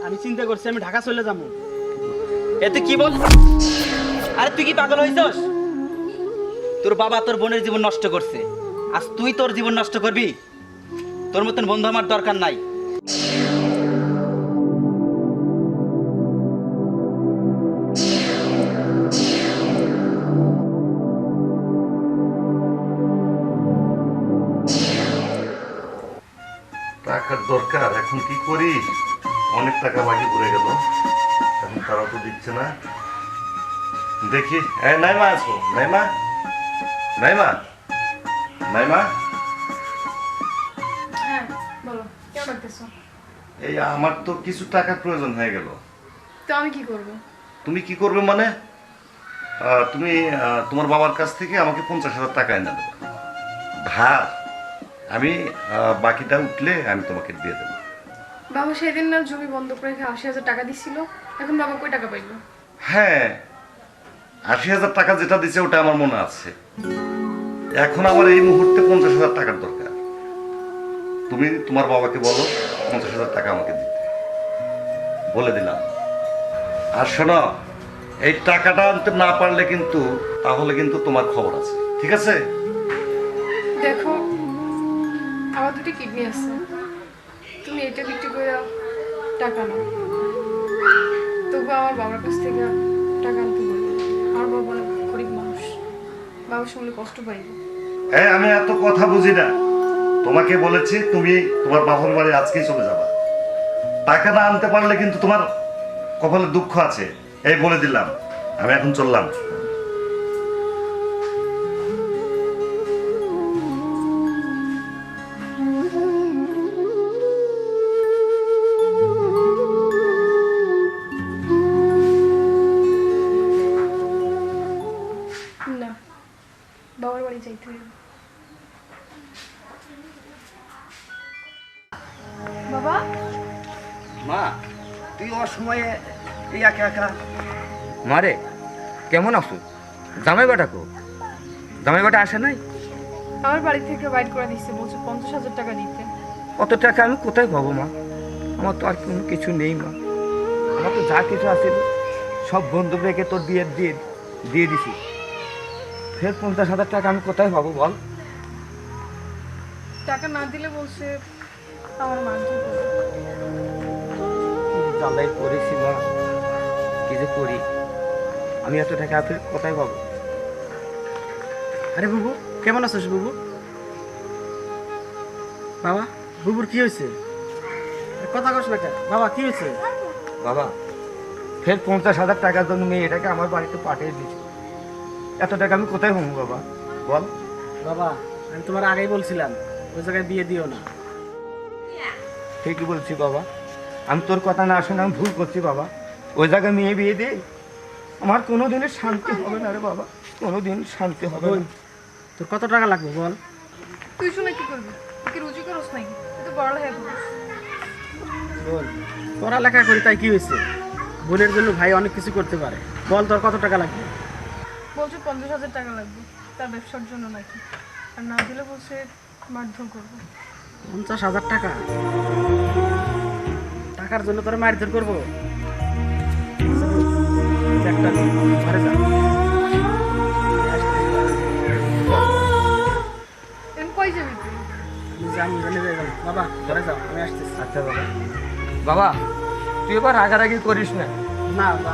আমি চিন্তা করছি আমি ঢাকা চলে যাবো। এতে কি বল? আরে তুই কি পাগল হইছস? তোর বাবা তোর বোনের জীবন নষ্ট করছে, আজ তুই তোর জীবন নষ্ট করবি? তোর মতন বন্ধু আমার দরকার নাই। টাকার দরকার, এখন কি করি? অনেক টাকা বাকি পড়ে গেল, এখন তারা তো দিচ্ছে না। দেখি, নাইমা আছো? নাইমা, নাইমা, নাইমা, হ্যাঁ বলো, কেন ডাকতেছো? এই আমার তো কিছু টাকার প্রয়োজন হয়ে গেল। তো আমি কি করব? তুমি কি করবে মানে? তুমি তোমার বাবার কাছ থেকে আমাকে 50,000 টাকা এনে দেবো ধার। আমি বাকিটা উঠলে আমি তোমাকে দিয়ে দেবো। বাবা সেদিন না জমি বন্ধক রেখে 80,000 টাকা দিছিল, এখন বাবা কই টাকা পাইলো? হ্যাঁ, 80,000 টাকা যেটা দিছে ওটা আমার মনে আছে। এখন আমার এই মুহূর্তে 50,000 টাকার দরকার। তুমি তোমার বাবাকে বলো 50,000 টাকা আমাকে দিতে, বলে দিলাম। আর শোনো, এই টাকাটা আনতে না পারলে কিন্তু তাহলে কিন্তু তোমার খবর আছে, ঠিক আছে? দেখো, আমার দুটি কিডনি আছে, তুমি এটা বিক্রি করে টাকা নাও। তবু আমার বাবার কাছ থেকে টাকা আনতে বলবো। আমার বাবা অনেক গরিব মানুষ, বাবা শুনলে কষ্ট পাইব। হ্যাঁ, আমি এত কথা বুঝি না। তোমাকে বলেছি তুমি তোমার বাবার বাড়ি আজকেই চলে যাবা। টাকা না আনতে পারলে কিন্তু তোমার কপালে দুঃখ আছে, এই বলে দিলাম। আমি এখন চললাম। না, বাবার বাড়ি যাইতে হইব। বাবা, মা, তুই অসময়ে এই একা একা। মারে, কেমন আছো? জামাই বেটা কো? জামাই বেটা আসে নাই? আমার বাড়ি থেকে বাইর করে দিচ্ছে, বলছে 50,000 টাকা দিতে। অত টাকা আমি কোথায় পাবো মা? আমার তো আর কোনো কিছু নেই মা। আমার তো যা কিছু আছে সব বন্ধু রেখে তোর বিয়ের দিয়ে দিছি। ফের 50,000 টাকা আমি কোথায় পাবো বল? টাকা না দিলে বলছে আমার মারধর করবে। জ্বালাই করেছি মা, কি যে করি। আমি এত টাকা ফের কোথায় পাবো? আরে বুবু, কেমন আছিস বুবু? বাবা, বুবুর কি হয়েছে? কথা কস না কেন? বাবা কি হয়েছে? বাবা, ফের 50,000 টাকার জন্য মেয়েটাকে আমার বাড়িতে পাঠিয়ে দিয়েছি। এত টাকা আমি কোথায় পাবো বাবা বল? বাবা, আমি তোমার আগেই বলছিলাম ওই জায়গায় বিয়ে দিও না। ঠিকই বলছি বাবা, আমি তোর কথা না শুনে আমি ভুল করছি বাবা। ওই জায়গায় মেয়ে বিয়ে দিয়ে আমার কোনো দিনের শান্তি হবে না রে বাবা, কোনো দিন শান্তি হবে না। তোর কত টাকা লাগবে বল? তুই শুনে কি করবি? তুই কি রুজি করস নাকি? তুই তো পড়ালেখা করিস। বল, পড়ালেখা করি তাই কি হয়েছে? বোনের জন্য ভাই অনেক কিছু করতে পারে। বল তোর কত টাকা লাগবে? বলছে 50,000 টাকা লাগবে তার ব্যবসার জন্য নাকি, আর না দিলে বলছে মারধর করবো। 50,000 টাকা? টাকার জন্য তোরা মারধর করবো? একটা দিন ঘরে যা। এখন কই যাবি তুই? আমি জানি যাই বাবা, ঘরে যাও, আমি আসতেছি। আচ্ছা বাবা। বাবা, তুই এবার রাগারাগি করিস না। না না।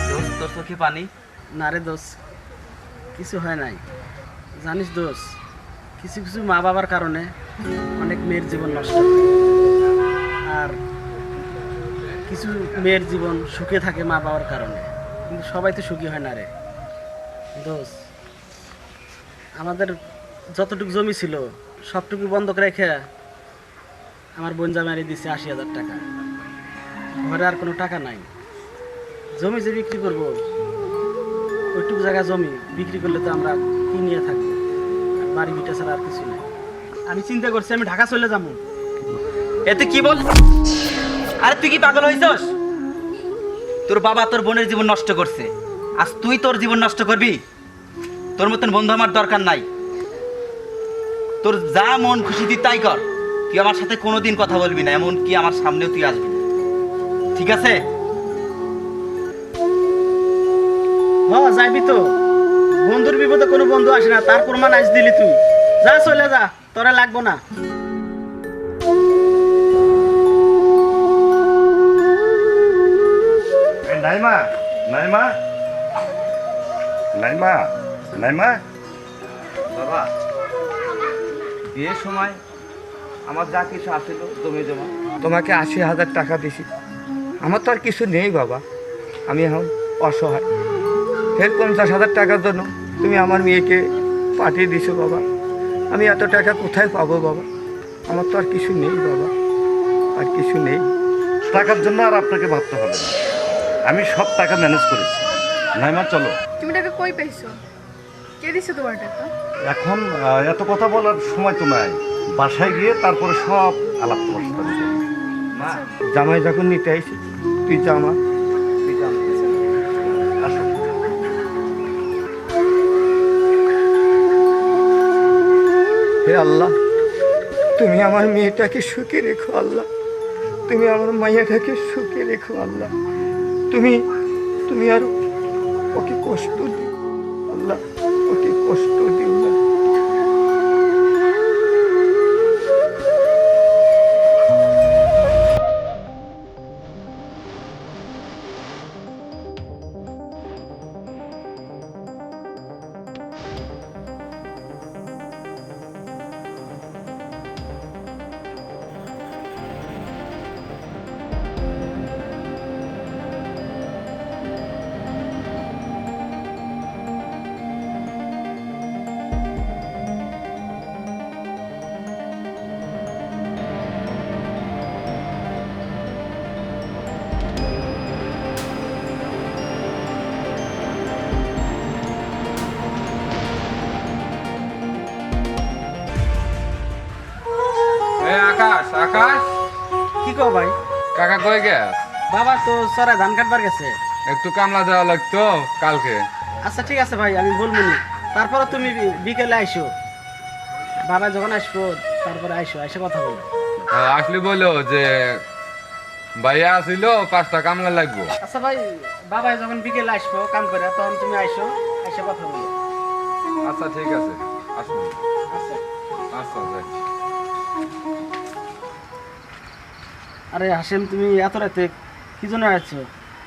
দোস্ত, তোর চোখে পানি? না রে দোষ, কিছু হয় নাই। জানিস দোষ, কিছু কিছু মা বাবার কারণে অনেক মেয়ের জীবন নষ্ট হয়। আর কিছু মেয়ের জীবন সুখে থাকে মা বাবার কারণে, কিন্তু সবাই তো সুখী হয় না রে দোষ। আমাদের যতটুকু জমি ছিল সবটুকু বন্ধক রেখে আমার বোন জামাই দিচ্ছে 80,000 টাকা। ঘরে আর কোনো টাকা নাই। জমি যে বিক্রি করবো, ওইটুকু জায়গা জমি বিক্রি করলে তো আমরা কি নিয়ে থাকবো? বাড়ি ভিটা ছাড়া আর কিছু নেই। আমি চিন্তা করছি আমি ঢাকা চলে যাবো। এতে কি বল? আরে তুই কি পাগল হইছস? তোর বাবা তোর বোনের জীবন নষ্ট করছে, আজ তুই তোর জীবন নষ্ট করবি? তোর মতন বন্ধু আমার দরকার নাই। তোর যা মন খুশি তুই তাই কর, তুই আমার সাথে কোনোদিন কথা বলবি না, এমনকি আমার সামনেও তুই আসবি না, ঠিক আছে? যাইবি তো, বন্ধুর বিপদে কোনো বন্ধু আসে না, তার প্রমাণ আজ দিলি তুই। যা চলে যা, তোরা লাগবো না। নাইমা, নাইমা, নাইমা, নাইমা। বাবা, বিয়ের সময় আমার যা কিছু আসছিল জমে জমা, তোমাকে 80,000 টাকা দিছি। আমার তো আর কিছু নেই বাবা, আমি এখন অসহায়। ফের 50,000 টাকার জন্য তুমি আমার মেয়েকে পাঠিয়ে দিছো বাবা। আমি এত টাকা কোথায় পাবো বাবা? আমার তো আর কিছু নেই বাবা, আর কিছু নেই। টাকার জন্য আর আপনাকে ভাবতে হবে না, আমি সব টাকা ম্যানেজ করেছি। নাইমা চলো। তুমি টাকা কই পাইছো? কে দিছে তোমার টাকা? এখন এত কথা বলার সময় তো নাই, বাসায় গিয়ে তারপরে সব আলাপ তোমার সাথে আমি করবো। মা, জামাই যখন নিতে আইছি, তুই জামা, তুই জামা। আসো। হে আল্লাহ, তুমি আমার মেয়েটাকে সুখে রেখো আল্লাহ, তুমি আমার মাইয়াটাকে সুখে রেখো আল্লাহ। তুমি আর ওকে কষ্ট দিও আল্লাহ, ওকে কষ্ট দিও না। আকাশ, আকাশ, কি কও ভাই? কাকা কই গেছ? বাবা তো সরা ধান কাটবার গেছে। একটু কামলা দেওয়া লাগতো কালকে। আচ্ছা ঠিক আছে ভাই, আমি বলবো নি। তারপরে তুমি বিকেলে আইসো, বাবা যখন আসবো তারপরে আইসো, এসে কথা বলো। আসলে বলো যে ভাইয়া আসিল 5টা কামলা লাগবো। আচ্ছা ভাই, বাবা যখন বিকেলে আসবো কাম করে, তখন তুমি আইসো, এসে কথা বলো। আচ্ছা ঠিক আছে, আসবো। আচ্ছা। আচ্ছা যাই। আরে হাসেম, তুমি এত রাতে কি জন্য আসছো?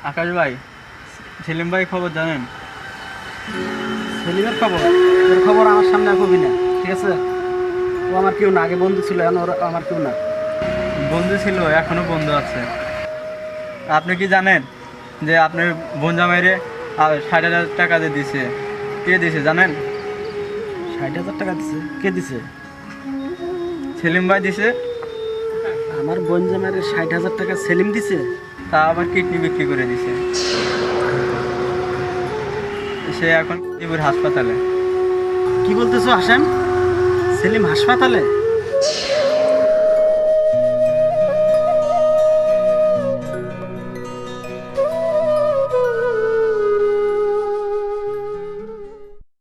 আকাশ ভাই, সেলিম ভাই খবর জানেন? সেলিমের খবর? ওর খবর আমার সামনে কবি না, ঠিক আছে? ও আমার কেউ না, আগে বন্ধু ছিল, এখন ওর আমার কেউ না। বন্ধু ছিল, এখনো বন্ধু আছে। আপনি কি জানেন যে আপনার বোন জামাইরে 60,000 টাকা দিয়ে দিছে? কে দিছে জানেন? 60,000 টাকা দিছে? কে দিছে? সেলিম ভাই দিছে। আমার বোন জামাইরে 60,000 টাকা সেলিম দিছে? তা আবার কিডনি বিক্রি করে দিছে। সে এখন হাসপাতালে। কি বলতেছো হাসেম? সেলিম হাসপাতালে?